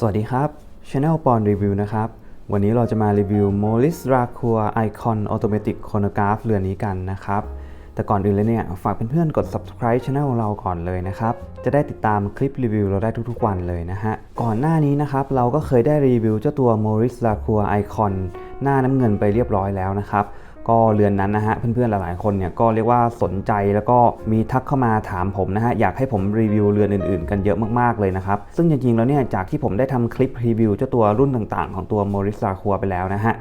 สวัสดีครับ Channel ปอนรีวิวนะครับวันนี้เราจะมารีวิว Morris Racour Icon Automatic Chronograph เรือนนี้กันนะครับแต่ก่อนอื่นเลยเนี่ยฝากเพื่อนๆกด Subscribe Channel เราก่อนเลยนะครับจะได้ติดตามคลิปรีวิวเราได้ทุกๆวันเลยนะฮะก่อนหน้านี้นะครับเราก็เคยได้รีวิวเจ้าตัว Morris Racour Icon หน้าน้ำเงินไปเรียบร้อยแล้วนะครับก็เรือนนั้นนะฮะเพื่อนๆหลายๆคนเนี่ยก็เรียกว่าสนใจแล้วก็มีทักเข้ามาถามผมนะฮะอยากให้ผมรีวิวเรือนอื่นๆกันเยอะมากๆเลยนะครับซึ่งจริงๆแล้วเนี่ยจากที่ผมได้ทำคลิปรีวิวเจ้าตัวรุ่นต่างๆของตัว Morris Racour ไปแล้วนะฮะ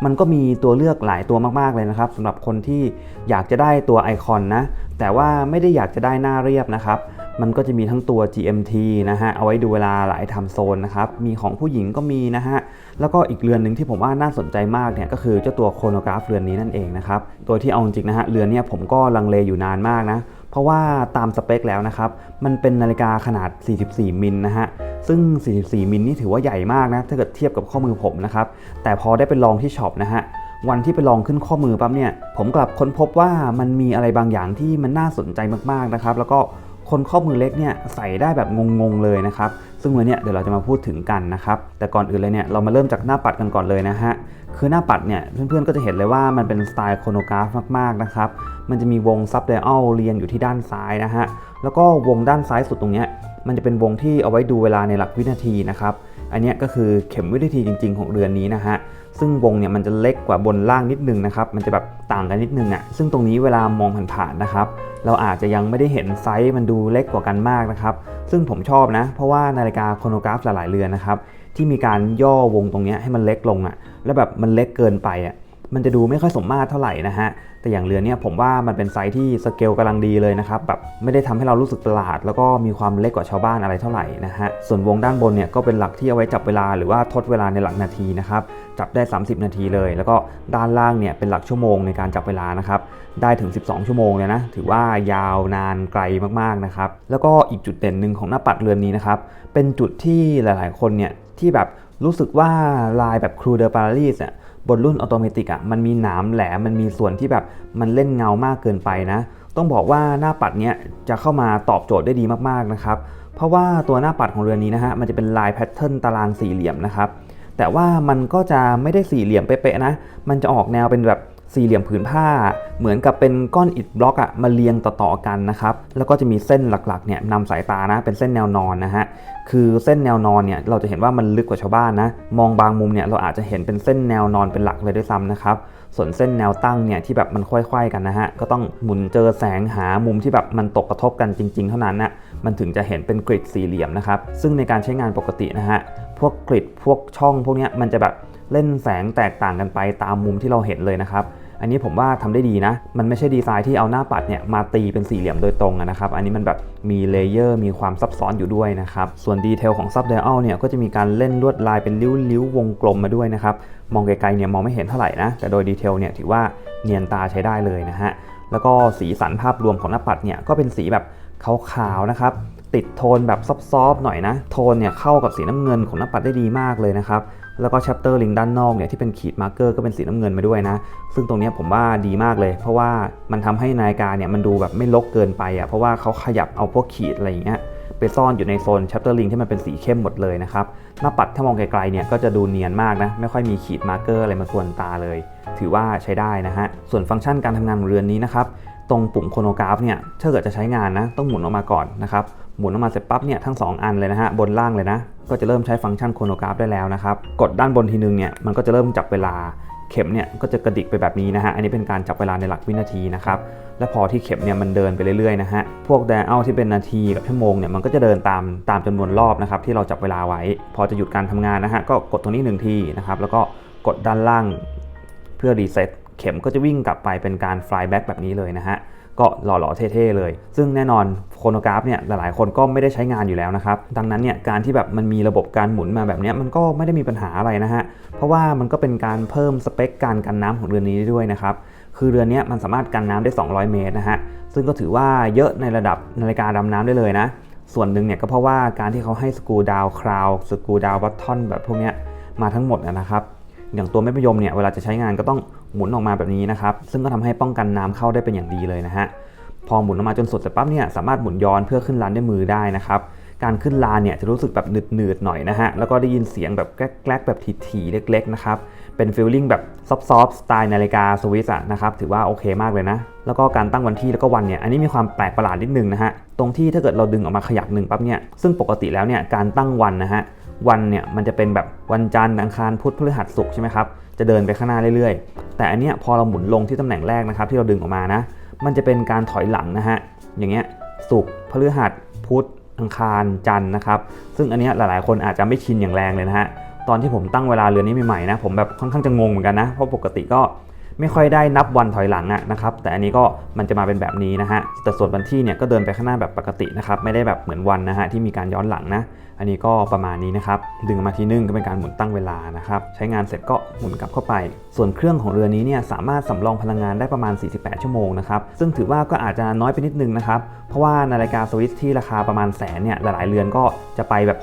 มันก็มีตัวเลือกหลายตัวมากๆเลยนะครับสำหรับคนที่อยากจะได้ตัวไอคอนนะแต่ว่าไม่ได้อยากจะได้หน้าเรียบนะครับมันก็จะมีทั้งตัว GMT นะฮะเอาไว้ดูเวลาหลายไทม์โซนนะครับมีของผู้หญิงก็มีนะฮะแล้วก็อีกเรือนหนึ่งที่ผมว่าน่าสนใจมากเนี่ยก็คือเจ้าตัวโครโนกราฟเรือนนี้นั่นเองนะครับโดยที่เอาจริงนะฮะเรือนนี้ผมก็ลังเลอยู่นานมากนะเพราะว่าตามสเปคแล้วนะครับมันเป็นนาฬิกาขนาด44มิลนะฮะซึ่ง44มิลนี่ถือว่าใหญ่มากนะถ้าเกิดเทียบกับข้อมือผมนะครับแต่พอได้ไปลองที่ช็อปนะฮะวันที่ไปลองขึ้นข้อมือปั๊บเนี่ยผมกลับค้นพบว่ามันมีอะไรบางอย่างที่มันน่าสนใจมากๆนะครับแล้วก็คนข้อมือเล็กเนี่ยใส่ได้แบบงงๆเลยนะครับซึ่งวันนี้เดี๋ยวเราจะมาพูดถึงกันนะครับแต่ก่อนอื่นเลยเนี่ยเรามาเริ่มจากหน้าปัดกันก่อนเลยนะฮะคือหน้าปัดเนี่ยเพื่อนๆก็จะเห็นเลยว่ามันเป็นสไตล์โครโนกราฟมากๆนะครับมันจะมีวงซับไดอัลเรียงอยู่ที่ด้านซ้ายนะฮะแล้วก็วงด้านซ้ายสุดตรงนี้มันจะเป็นวงที่เอาไว้ดูเวลาในหลักวินาทีนะครับอันนี้ก็คือเข็มวินาทีจริงๆของเรือนนี้นะฮะซึ่งวงเนี่ยมันจะเล็กกว่าบนล่างนิดนึงนะครับมันจะแบบต่างกันนิดนึงอ่ะซึ่งตรงนี้เวลามองผ่านๆนะครับเราอาจจะยังไม่ได้เห็นไซส์มันดูเล็กกว่ากันมากนะครับซึ่งผมชอบนะเพราะว่านาฬิกาโครโนกราฟหลายๆเรือนนะครับที่มีการย่อวงตรงนี้ให้มันเล็กลงอ่ะแล้วแบบมันเล็กเกินไปอ่ะมันจะดูไม่ค่อยสมมาตรเท่าไหร่นะฮะแต่อย่างเรือนเนี่ยผมว่ามันเป็นไซส์ที่สเกลกำลังดีเลยนะครับแบบไม่ได้ทำให้เรารู้สึกประหลาดแล้วก็มีความเล็กกว่าชาวบ้านอะไรเท่าไหร่นะฮะส่วนวงด้านบนเนี่ยก็เป็นหลักที่เอาไว้จับเวลาหรือว่าทดเวลาในหลักนาทีนะครับจับได้30นาทีเลยแล้วก็ด้านล่างเนี่ยเป็นหลักชั่วโมงในการจับเวลานะครับได้ถึง12ชั่วโมงเลยนะถือว่ายาวนานไกลมากๆนะครับแล้วก็อีกจุดเด่นหนึ่งของหน้าปัดเรือนนี้นะครับเป็นจุดที่หลายๆคนเนี่ยที่แบบรู้สึกว่าลายแบบครูเดอปารีสเนี่ยบนรุ่นออโตเมติกอ่ะมันมีหนามแหลมมันมีส่วนที่แบบมันเล่นเงามากเกินไปนะต้องบอกว่าหน้าปัดเนี้ยจะเข้ามาตอบโจทย์ได้ดีมากๆนะครับเพราะว่าตัวหน้าปัดของเรือนนี้นะฮะมันจะเป็นลายแพทเทิร์นตารางสี่เหลี่ยมนะครับแต่ว่ามันก็จะไม่ได้สี่เหลี่ยมเป๊ะๆนะมันจะออกแนวเป็นแบบสี่เหลี่ยมผืนผ้าเหมือนกับเป็นก้อนอิฐบล็อกอ่ะมาเรียงต่อๆกันนะครับแล้วก็จะมีเส้นหลักๆเนี่ยนำสายตานะเป็นเส้นแนวนอนนะฮะคือเส้นแนวนอนเนี่ยเราจะเห็นว่ามันลึกกว่าชาวบ้านนะมองบางมุมเนี่ยเราอาจจะเห็นเป็นเส้นแนวนอนเป็นหลักเลยด้วยซ้ำนะครับส่วนเส้นแนวตั้งเนี่ยที่แบบมันค่อยๆกันนะฮะก็ต้องหมุนเจอแสงหามุมที่แบบมันตกกระทบกันจริงๆเท่านั้นนะมันถึงจะเห็นเป็นกริดสี่เหลี่ยมนะครับซึ่งในการใช้งานปกตินะฮะพวกกริดพวกช่องพวกนี้มันจะแบบเล่นแสงแตกต่างกันไปตามมุมที่เราเห็นเลยนะครับอันนี้ผมว่าทำได้ดีนะมันไม่ใช่ดีไซน์ที่เอาหน้าปัดเนี่ยมาตีเป็นสี่เหลี่ยมโดยตรงนะครับอันนี้มันแบบมีเลเยอร์มีความซับซ้อนอยู่ด้วยนะครับส่วนดีเทลของซับไดอัลเนี่ยก็จะมีการเล่นลวดลายเป็นริ้วๆวงกลมมาด้วยนะครับมองไกลๆเนี่ยมองไม่เห็นเท่าไหร่นะแต่โดยดีเทลเนี่ยถือว่าเนียนตาใช้ได้เลยนะฮะแล้วก็สีสันภาพรวมของหน้าปัดเนี่ยก็เป็นสีแบบขาวๆนะครับติดโทนแบบซอฟๆหน่อยนะโทนเนี่ยเข้ากับสีน้ำเงินของหน้าปัดได้ดีมากเลยนะครับแล้วก็ chapter ring ด้านนอกเนี่ยที่เป็นขีดมาร์กเกอร์ก็เป็นสีน้ำเงินมาด้วยนะซึ่งตรงนี้ผมว่าดีมากเลยเพราะว่ามันทำให้นาฬิกาเนี่ยมันดูแบบไม่รกเกินไปอ่ะเพราะว่าเขาขยับเอาพวกขีดอะไรอย่างเงี้ยไปซ่อนอยู่ในโซน chapter ring ที่มันเป็นสีเข้มหมดเลยนะครับหน้าปัดถ้ามองไกลๆเนี่ยก็จะดูเนียนมากนะไม่ค่อยมีขีดมาร์กเกอร์อะไรมากวนตาเลยถือว่าใช้ได้นะฮะส่วนฟังก์ชันการทำงานของเรือนนี้นะครับตรงปุ่มโครโนกราฟเนี่ยถ้าเกิดจะใช้งานนะต้องหมุนออกมาก่อนนะครับหมุนออกมาเสร็จปั๊บเนี่ยทั้ง2อันเลยนะฮะบนล่างเลยนะก็จะเริ่มใช้ฟังก์ชันโครโนกราฟได้แล้วนะครับกดด้านบนทีนึงเนี่ยมันก็จะเริ่มจับเวลาเข็มเนี่ยก็จะกระดิกไปแบบนี้นะฮะอันนี้เป็นการจับเวลาในหลักวินาทีนะครับและพอที่เข็มเนี่ยมันเดินไปเรื่อยๆนะฮะพวกไดอัลที่เป็นนาทีกับชั่วโมงเนี่ยมันก็จะเดินตามจำนวนรอบนะครับที่เราจับเวลาไว้พอจะหยุดการทำงานนะฮะก็กดตรงนี้1ทีนะครับแล้วก็กดด้านล่างเพื่อรีเซ็ตเข็มก็จะวิ่งกลับไปเป็นการฟลายแบ็กแบบนี้เลยนะฮะก็หล่อๆเท่ๆเลยซึ่งแน่นอนโครโนกราฟเนี่ยหลายๆคนก็ไม่ได้ใช้งานอยู่แล้วนะครับดังนั้นเนี่ยการที่แบบมันมีระบบการหมุนมาแบบนี้มันก็ไม่ได้มีปัญหาอะไรนะฮะเพราะว่ามันก็เป็นการเพิ่มสเปคการกันน้ำของเรือนนี้ด้วยนะครับคือเรือนนี้มันสามารถกันน้ำได้200เมตรนะฮะซึ่งก็ถือว่าเยอะในระดับนาฬิกาดำน้ำได้เลยนะส่วนหนึ่งเนี่ยก็เพราะว่าการที่เขาให้สกรูดาวคราวสกรูดาวบัตทอนแบบพวกนี้มาทั้งหมดนะครับอย่างตัวแม่มะยมเนี่ยเวลาจะใช้งานก็ต้องหมุนออกมาแบบนี้นะครับซึ่งก็ทำให้ป้องกันน้ำเข้าได้เป็นอย่างดีเลยนะฮะพอหมุนออกมาจนสุดเสร็จปั๊บเนี่ยสามารถหมุนย้อนเพื่อขึ้นรันด้วยมือได้นะครับ การขึ้นลานเนี่ยจะรู้สึกแบบหนืดๆหน่อยนะฮะแล้วก็ได้ยินเสียงแบบแกลกๆแบบถี่ๆเล็กๆนะครับเป็นฟีลลิ่งแบบซอฟต์ๆสไตล์นาฬิกาสวิสอะนะครับถือว่าโอเคมากเลยนะแล้วก็การตั้งวันที่แล้วก็วันเนี่ยอันนี้มีความแปลกประหลาดนิดนึงนะฮะตรงที่ถ้าเกิดเราดึงออกมาขยักหนึ่งปั๊บเนี่ยซึ่งปกติแล้วเนี่ยการตั้งวันนะฮะวันเนี่ยมันจะเป็นแบบวันจันทร์อังคารพุธพฤหัสศุกร์ใช่ไหมครับจะเดินไปข้างหน้าเรื่อยๆแต่อันเนี้ยพอเราหมุนลงที่ตำแหน่งแรกนะครับที่เราดึงออกมานะมันจะเป็นการถอยหลังนะฮะอย่างเงี้ยศุกร์พฤหัสพุธอังคารจันทร์นะครับซึ่งอันเนี้ยหลายๆคนอาจจะไม่ชินอย่างแรงเลยนะฮะตอนที่ผมตั้งเวลาเรือนนี้ใหม่ๆนะผมแบบค่อนข้างจะงงเหมือนกันนะเพราะปกติก็ไม่ค่อยได้นับวันถอยหลังนะครับแต่อันนี้ก็มันจะมาเป็นแบบนี้นะฮะแต่ส่วนวันที่เนี่ยก็เดินไปข้างหน้าแบบปกตินะครับไม่ได้แบบเหมือนวันนะฮะที่มีการย้อนหลังนะอันนี้ก็ประมาณนี้นะครับดึงมาทีนึงก็เป็นการหมุนตั้งเวลานะครับใช้งานเสร็จก็หมุนกลับเข้าไปส่วนเครื่องของเรือนี้เนี่ยสามารถสำรองพลังงานได้ประมาณ48ชั่วโมงนะครับซึ่งถือว่าก็อาจจะน้อยไปนิดนึงนะครับเพราะว่านาฬิกาสวิสที่ราคาประมาณแสนเนี่ยหลายๆเรือนก็จะไปแบบ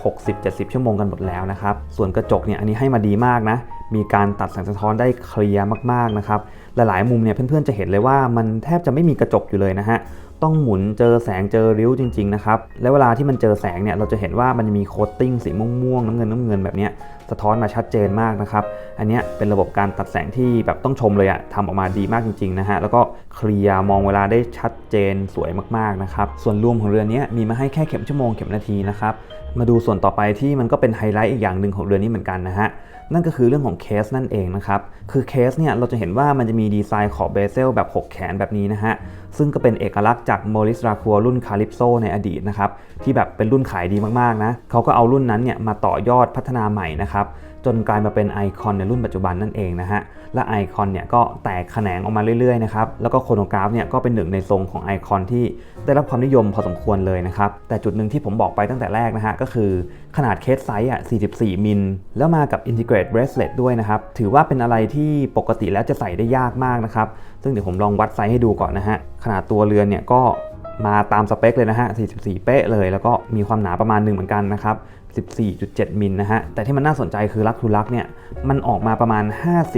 60-70ชั่วโมงกันหมดแล้วนะครับส่วนกระจกเนี่ยอันนี้ให้มาดีมากนะมีการตัดแสงสะท้อนได้เคลียร์มากๆนะครับหลายๆมุมเนี่ยเพื่อนๆจะเห็นเลยว่ามันแทบจะไม่มีกระจกอยู่เลยนะฮะต้องหมุนเจอแสงเจอริ้วจริงๆนะครับและเวลาที่มันเจอแสงเนี่ยเราจะเห็นว่ามันมีโคตติ้งสีม่วงๆน้ำเงินแบบนี้สะท้อนมาชัดเจนมากนะครับอันนี้เป็นระบบการตัดแสงที่แบบต้องชมเลยทำออกมาดีมากจริงๆนะฮะแล้วก็เคลียร์มองเวลาได้ชัดเจนสวยมากๆนะครับส่วนรวมของเรือนนี้มีมาให้แค่เข็มชั่วโมงเข็มนาทีนะครับมาดูส่วนต่อไปที่มันก็เป็นไฮไลท์อีกอย่างหนึ่งของเรือนนี้เหมือนกันนะฮะนั่นก็คือเรื่องของเคสนั่นเองนะครับคือเคสเนี่ยเราจะเห็นว่ามันจะมีดีไซน์ขอบเบเซลแบบ6แขนแบบนี้นะฮะซึ่งก็เป็นเอกลักษณ์จาก Maurice Lacroix รุ่น Calypso ในอดีตนะครับที่แบบเป็นรุ่นขายดีมากๆนะเขาก็เอารุ่นนั้นเนี่ยมาต่อยอดพัฒนาใหม่นะครับจนกลายมาเป็นไอคอนในรุ่นปัจจุบันนั่นเองนะฮะและไอคอนเนี่ยก็แตกแขนงออกมาเรื่อยๆนะครับแล้วก็โครโนกราฟเนี่ยก็เป็นหนึ่งในทรงของไอคอนที่ได้รับความนิยมพอสมควรเลยนะครับแต่จุดหนึ่งที่ผมบอกไปตั้งแต่แรกนะฮะก็คือขนาดเคสไซส์44มิลแล้วมากับ Integrate Bracelet ด้วยนะครับถือว่าเป็นอะไรที่ปกติแล้วจะใส่ได้ยากมากนะครับซึ่งเดี๋ยวผมลองวัดไซส์ให้ดูก่อนนะฮะขนาดตัวเรือนเนี่ยก็มาตามสเปคเลยนะฮะ44เป๊ะเลยแล้วก็มีความหนาประมาณหนึ่งเหมือนกันนะครับ14.7 มิลนะฮะแต่ที่มันน่าสนใจคือลักทูลักเนี่ยมันออกมาประมาณ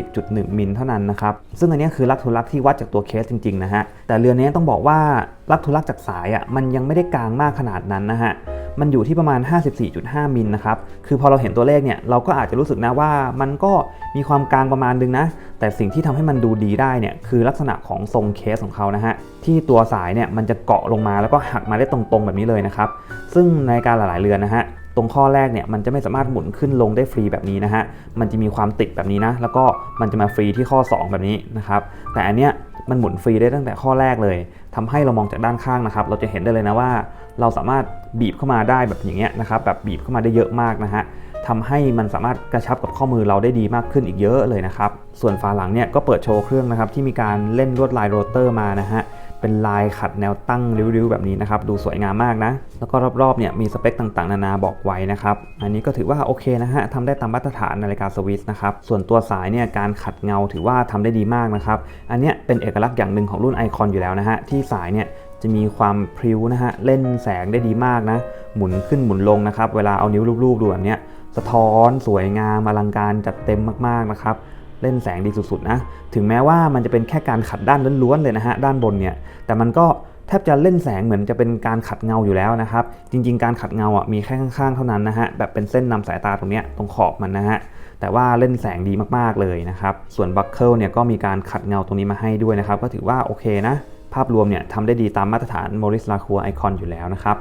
50.1 มิลเท่านั้นนะครับซึ่งอันนี้คือลักทูลักที่วัดจากตัวเคสจริงๆนะฮะแต่เรือนนี้ต้องบอกว่าลักทูลักจากสายมันยังไม่ได้กลางมากขนาดนั้นนะฮะมันอยู่ที่ประมาณ 54.5 มิลนะครับคือพอเราเห็นตัวเลขเนี่ยเราก็อาจจะรู้สึกนะว่ามันก็มีความกลางประมาณนึงนะแต่สิ่งที่ทำให้มันดูดีได้เนี่ยคือลักษณะของทรงเคสของเขานะฮะที่ตัวสายเนี่ยมันจะเกาะลงมาแล้วก็หักมาได้ตรงๆแบบนี้เลยนะครับซึ่งในการหลายๆเรือนนะฮะตรงข้อแรกเนี่ยมันจะไม่สามารถหมุนขึ้นลงได้ฟรีแบบนี้นะฮะมันจะมีความติดแบบนี้นะแล้วก็มันจะมาฟรีที่ข้อ2แบบนี้นะครับแต่อันเนี้ยมันหมุนฟรีได้ตั้งแต่ข้อแรกเลยทำให้เรามองจากด้านข้างนะครับเราจะเห็นได้เลยนะว่าเราสามารถบีบเข้ามาได้แบบอย่างเงี้ยนะครับแบบบีบเข้ามาได้เยอะมากนะฮะทำให้มันสามารถกระชับกับข้อมือเราได้ดีมากขึ้นอีกเยอะเลยนะครับส่วนฝาหลังเนี่ยก็เปิดโชว์เครื่องนะครับที่มีการเล่นลวดลายโรเตอร์มานะฮะเป็นลายขัดแนวตั้งริ้วๆแบบนี้นะครับดูสวยงามมากนะแล้วก็รอบๆเนี่ยมีสเปคต่างๆนานาบอกไว้นะครับอันนี้ก็ถือว่าโอเคนะฮะทำได้ตามมาตรฐานนาฬิกาสวิสนะครับส่วนตัวสายเนี่ยการขัดเงาถือว่าทำได้ดีมากนะครับอันนี้เป็นเอกลักษณ์อย่างหนึ่งของรุ่นไอคอนอยู่แล้วนะฮะที่สายเนี่ยจะมีความพริ้วนะฮะเล่นแสงได้ดีมากนะหมุนขึ้นหมุนลงนะครับเวลาเอานิ้วลูบๆดูแบบนี้สะท้อนสวยงามอลังการจัดเต็มมากๆนะครับเล่นแสงดีสุดๆนะถึงแม้ว่ามันจะเป็นแค่การขัดด้านล้วนๆเลยนะฮะด้านบนเนี่ยแต่มันก็แทบจะเล่นแสงเหมือนจะเป็นการขัดเงาอยู่แล้วนะครับจริงๆการขัดเงามีแค่ข้างๆเท่านั้นนะฮะแบบเป็นเส้นนำสายตาตรงเนี้ยตรงขอบมันนะฮะแต่ว่าเล่นแสงดีมากๆเลยนะครับส่วนบัคเกิลเนี่ยก็มีการขัดเงาตรงนี้มาให้ด้วยนะครับก็ถือว่าโอเคนะภาพรวมเนี่ยทำได้ดีตามมาตรฐาน Maurice Lacroix Icon อยู่แล้วนะครับ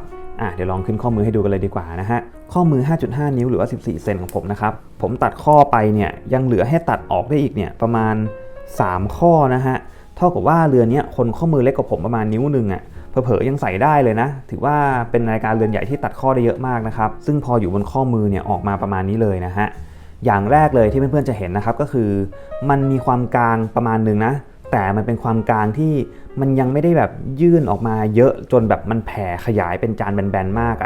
เดี๋ยวลองขึ้นข้อมือให้ดูกันเลยดีกว่านะฮะข้อมือ 5.5 นิ้วหรือว่า14เซนของผมนะครับผมตัดข้อไปเนี่ยยังเหลือให้ตัดออกได้อีกเนี่ยประมาณ3ข้อนะฮะเท่ากับว่าเรือนนี้คนข้อมือเล็กกว่าผมประมาณนิ้วนึงเผลอๆยังใส่ได้เลยนะถือว่าเป็นนาฬิกาเรือนใหญ่ที่ตัดข้อได้เยอะมากนะครับซึ่งพออยู่บนข้อมือเนี่ยออกมาประมาณนี้เลยนะฮะอย่างแรกเลยที่เพื่อนๆจะเห็นนะครับก็คือมันมีความกลางประมาณนึงนะแต่มันเป็นความกลางที่มันยังไม่ได้แบบยื่นออกมาเยอะจนแบบมันแผ่ขยายเป็นจานแบนๆมา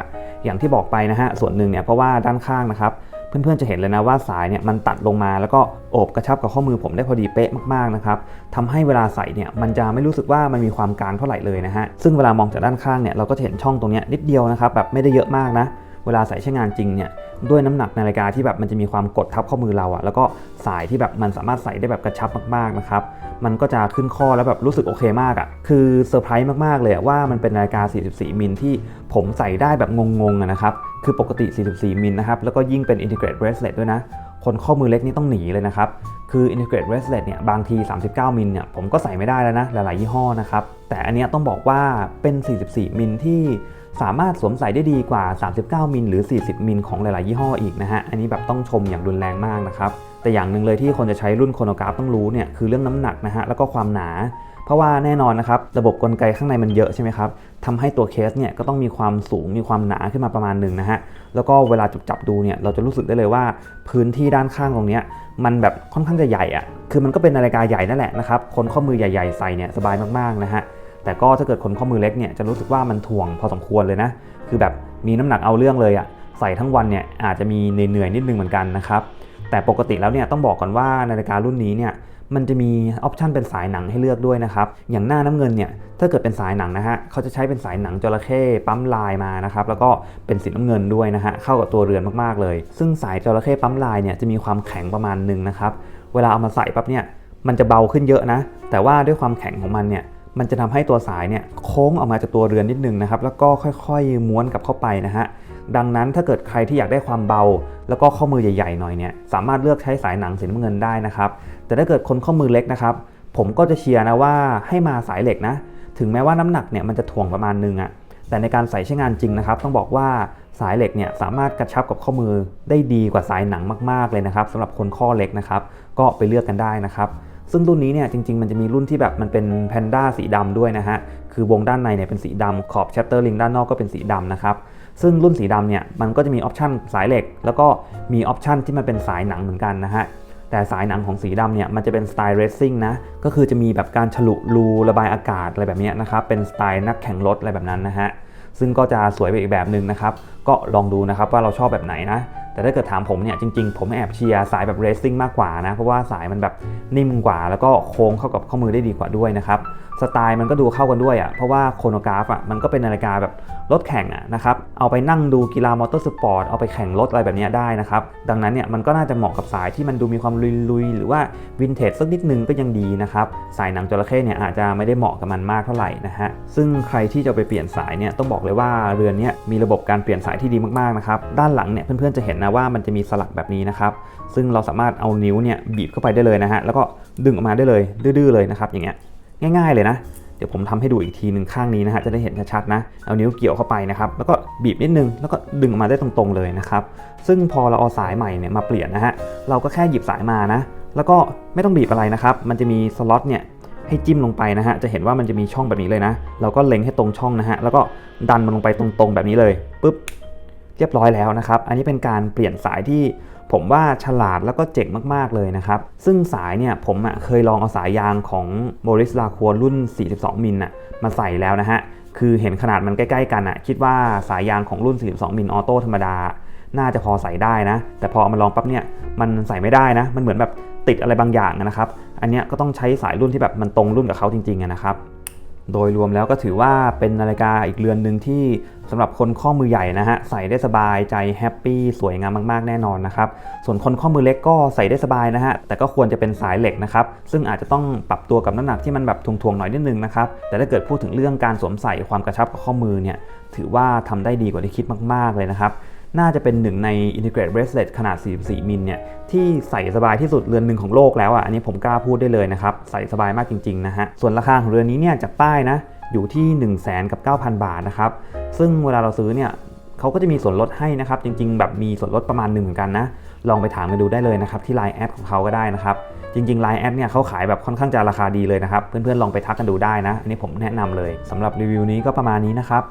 กอย่างที่บอกไปนะฮะส่วนหนึ่งเนี่ยเพราะว่าด้านข้างนะครับเพื่อนๆจะเห็นเลยนะว่าสายเนี่ยมันตัดลงมาแล้วก็โอบกระชับกับข้อมือผมได้พอดีเป๊ะมากๆนะครับทำให้เวลาใส่เนี่ยมันจะไม่รู้สึกว่ามันมีความกลางเท่าไหร่เลยนะฮะซึ่งเวลามองจากด้านข้างเนี่ยเราก็จะเห็นช่องตรงนี้นิดเดียวนะครับแบบไม่ได้เยอะมากนะเวลาใส่ใช้งานจริงเนี่ยด้วยน้ำหนักนาฬิกาที่แบบมันจะมีความกดทับข้อมือเราแล้วก็สายที่แบบมันสามารถใส่ได้แบบกระชับมากๆนะครับมันก็จะขึ้นข้อแล้วแบบรู้สึกโอเคมากคือเซอร์ไพรส์มากๆเลยว่ามันเป็นนาฬิกา44มิลที่ผมใส่ได้แบบงงๆนะครับ คือปกติ44มิลนะครับแล้วก็ยิ่งเป็น Integrate Bracelet ด้วยนะคนข้อมือเล็กนี่ต้องหนีเลยนะครับคือ Integrate Bracelet เนี่ยบางที39มิลเนี่ยผมก็ใส่ไม่ได้แล้วนะหลายๆยี่ห้อนะครับแต่อันเนี้ยต้องบอกว่าเป็น44มิลที่สามารถสวมใส่ได้ดีกว่า39มิลหรือ40มิลของหลายๆยี่ห้ออีกนะฮะอันนี้แบบต้องชมอย่างรุนแรงมากนะครับแต่อย่างหนึ่งเลยที่คนจะใช้รุ่นโคโนกราฟต้องรู้เนี่ยคือเรื่องน้ำหนักนะฮะแล้วก็ความหนาเพราะว่าแน่นอนนะครับระบบกลไกข้างในมันเยอะใช่ไหมครับทำให้ตัวเคสเนี่ยก็ต้องมีความสูงมีความหนาขึ้นมาประมาณหนึ่งนะฮะแล้วก็เวลาจับดูเนี่ยเราจะรู้สึกได้เลยว่าพื้นที่ด้านข้างตรงนี้มันแบบค่อนข้างจะใหญ่อะคือมันก็เป็นนาฬิกาใหญ่นั่นแหละนะครับคนข้อมือใหญ่ๆใส่เนี่ยสบายมากๆนะฮะแต่ก็ถ้าเกิดคนข้อมือเล็กเนี่ยจะรู้สึกว่ามันถ่วงพอสมควรเลยนะคือแบบมีน้ำหนักเอาเรื่องเลยอะใส่ทั้งวันเนี่ยอาจจะมีเหนื่อยนิดนึงเหมือนกันนะครับแต่ปกติแล้วเนี่ยต้องบอกก่อนว่านาฬิการุ่นนี้เนี่ยมันจะมีออปชันเป็นสายหนังให้เลือกด้วยนะครับอย่างหน้าน้ำเงินเนี่ยถ้าเกิดเป็นสายหนังนะฮะเขาจะใช้เป็นสายหนังจระเข้ปั๊มลายมานะครับแล้วก็เป็นสีน้ำเงินด้วยนะฮะเข้ากับตัวเรือนมากๆเลยซึ่งสายจระเข้ปั๊มลายเนี่ยจะมีความแข็งประมาณนึงนะครับเวลาเอามาใส่ปั๊บเนี่ยมันจะเบาขึ้นเยอะนะแต่ว่าด้วยความแข็งของมันเนี่ยมันจะทำให้ตัวสายเนี่ยโค้งออกมาจากตัวเรือนนิดนึงนะครับแล้วก็ค่อยๆม้วนกลับเข้าไปนะฮะดังนั้นถ้าเกิดใครที่อยากได้ความเบาแล้วก็ข้อมือใหญ่ๆหน่อยเนี่ยสามารถเลือกใช้สายหนังสีน้ำเงินได้นะครับแต่ถ้าเกิดคนข้อมือเล็กนะครับผมก็จะเชียร์นะว่าให้มาสายเหล็กนะถึงแม้ว่าน้ำหนักเนี่ยมันจะถ่วงประมาณนึงอะแต่ในการใส่ใช้งานจริงนะครับต้องบอกว่าสายเหล็กเนี่ยสามารถกระชับกับข้อมือได้ดีกว่าสายหนังมากๆเลยนะครับสำหรับคนข้อเล็กนะครับก็ไปเลือกกันได้นะครับซึ่งรุ่นนี้เนี่ยจริงๆมันจะมีรุ่นที่แบบมันเป็นแพนด้าสีดำด้วยนะฮะคือวงด้านในเนี่ยเป็นสีดำขอบแชปเตอร์ลิงด้านนอกก็เป็นสีดำนะครับซึ่งรุ่นสีดำเนี่ยมันก็จะมีออปชันสายเหล็กแล้วก็มีออปชันที่มันเป็นสายหนังเหมือนกันนะฮะแต่สายหนังของสีดำเนี่ยมันจะเป็นสไตล์เรซซิ่งนะก็คือจะมีแบบการฉลุรูระบายอากาศอะไรแบบนี้นะครับเป็นสไตล์นักแข่งรถอะไรแบบนั้นนะฮะซึ่งก็จะสวยไปอีกแบบนึงนะครับก็ลองดูนะครับว่าเราชอบแบบไหนนะแต่ถ้าเกิดถามผมเนี่ยจริงๆผมแอบเชียร์สายแบบเรซซิ่งมากกว่านะเพราะว่าสายมันแบบนิ่มกว่าแล้วก็โค้งเข้ากับข้อมือได้ดีกว่าด้วยนะครับสไตล์มันก็ดูเข้ากันด้วยอ่ะเพราะว่าโคโนกราฟอ่ะมันก็เป็นนาฬิกาแบบรถแข่งอ่ะนะครับเอาไปนั่งดูกีฬามอเตอร์สปอร์ตเอาไปแข่งรถอะไรแบบนี้ได้นะครับดังนั้นเนี่ยมันก็น่าจะเหมาะกับสายที่มันดูมีความลุยๆหรือว่าวินเทจสักนิดนึงก็ยังดีนะครับสายหนังจระเข้เนี่ยอาจจะไม่ได้เหมาะกับมันมากเท่าไหร่นะฮะซึ่งใครที่จะไปเปลี่ยนสายเนี่ยต้องบอกเลยว่าเรือนนี้มีระบบการเปลี่ยนสายที่ดีมากๆนะครับด้านหลังเนี่ยเพื่อนๆจะเห็นนะว่ามันจะมีสลักแบบนี้นะครับซึ่งเราสามารถเอานิ้วเนี่ยบีบเข้าไปได้เลยนะฮะแล้วก็ดึงออกมาได้เลยดื้อๆเลยนะครับอย่างเงี้ยง่ายๆเลยนะเดี๋ยวผมทำให้ดูอีกทีหนึ่งข้างนี้นะฮะจะได้เห็นชัดๆนะเอานิ้วเกี่ยวเข้าไปนะครับแล้วก็บีบนิดนึงแล้วก็ดึงออกมาได้ตรงๆเลยนะครับซึ่งพอเราเอาสายใหม่เนี่ยมาเปลี่ยนนะฮะเราก็แค่หยิบสายมานะแล้วก็ไม่ต้องบีบอะไรนะครับมันจะมีสล็อตเนี่ยให้จิ้มลงไปนะฮะจะเห็นว่ามันจะมีช่องแบบนี้เลยนะเราก็เล็งให้ตรงช่องนะฮะแล้วก็ดันมันลงไปตรงๆแบบนี้เลยปุ๊บเรียบร้อยแล้วนะครับอันนี้เป็นการเปลี่ยนสายที่ผมว่าฉลาดแล้วก็เจ๋งมากๆเลยนะครับซึ่งสายเนี่ยผมเคยลองเอาสายยางของ Maurice Lacroix รุ่น42มิลมาใส่แล้วนะฮะคือเห็นขนาดมันใกล้ๆกันคิดว่าสายยางของรุ่น42มิลออโต้ธรรมดาน่าจะพอใส่ได้นะแต่พอเอามาลองปั๊บเนี่ยมันใส่ไม่ได้นะมันเหมือนแบบติดอะไรบางอย่างนะครับอันนี้ก็ต้องใช้สายรุ่นที่แบบมันตรงรุ่นกับเขาจริงๆนะครับโดยรวมแล้วก็ถือว่าเป็นนาฬิกาอีกเรือนหนึ่งที่สำหรับคนข้อมือใหญ่นะฮะใส่ได้สบายใจแฮปปี้สวยงามมากๆแน่นอนนะครับส่วนคนข้อมือเล็กก็ใส่ได้สบายนะฮะแต่ก็ควรจะเป็นสายเหล็กนะครับซึ่งอาจจะต้องปรับตัวกับน้ำหนักที่มันแบบถ่วงๆหน่อยนิดนึงนะครับแต่ถ้าเกิดพูดถึงเรื่องการสวมใส่ความกระชับกับข้อมือเนี่ยถือว่าทำได้ดีกว่าที่คิดมากๆเลยนะครับน่าจะเป็นหนึ่งใน Integrate Bracelet ขนาด44มิลเนี่ยที่ใส่สบายที่สุดเรือนหนึ่งของโลกแล้วอันนี้ผมกล้าพูดได้เลยนะครับใส่สบายมากจริงๆนะฮะส่วนราคาของเรือนนี้เนี่ยจากป้ายนะอยู่ที่ 1,900,000 บาทนะครับซึ่งเวลาเราซื้อเนี่ยเขาก็จะมีส่วนลดให้นะครับจริงๆแบบมีส่วนลดประมาณหนึ่งเหมือนกันนะลองไปถามกันดูได้เลยนะครับที่ Line แอดของเขาก็ได้นะครับจริงๆ Line แอดเนี่ยเขาขายแบบค่อนข้างจะราคาดีเลยนะครับเพื่อนๆลองไปทักกันดูได้นะอันนี้ผมแนะนำเลยสำหรับรีวิวนี้ก็ประมาณนี้นะครับ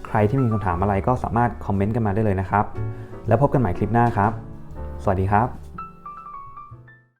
ใครที่มีคำถามอะไรก็สามารถคอมเมนต์กันมาได้เลยนะครับแล้วพบกันใหม่คลิปหน้าครับสวัสดีครับ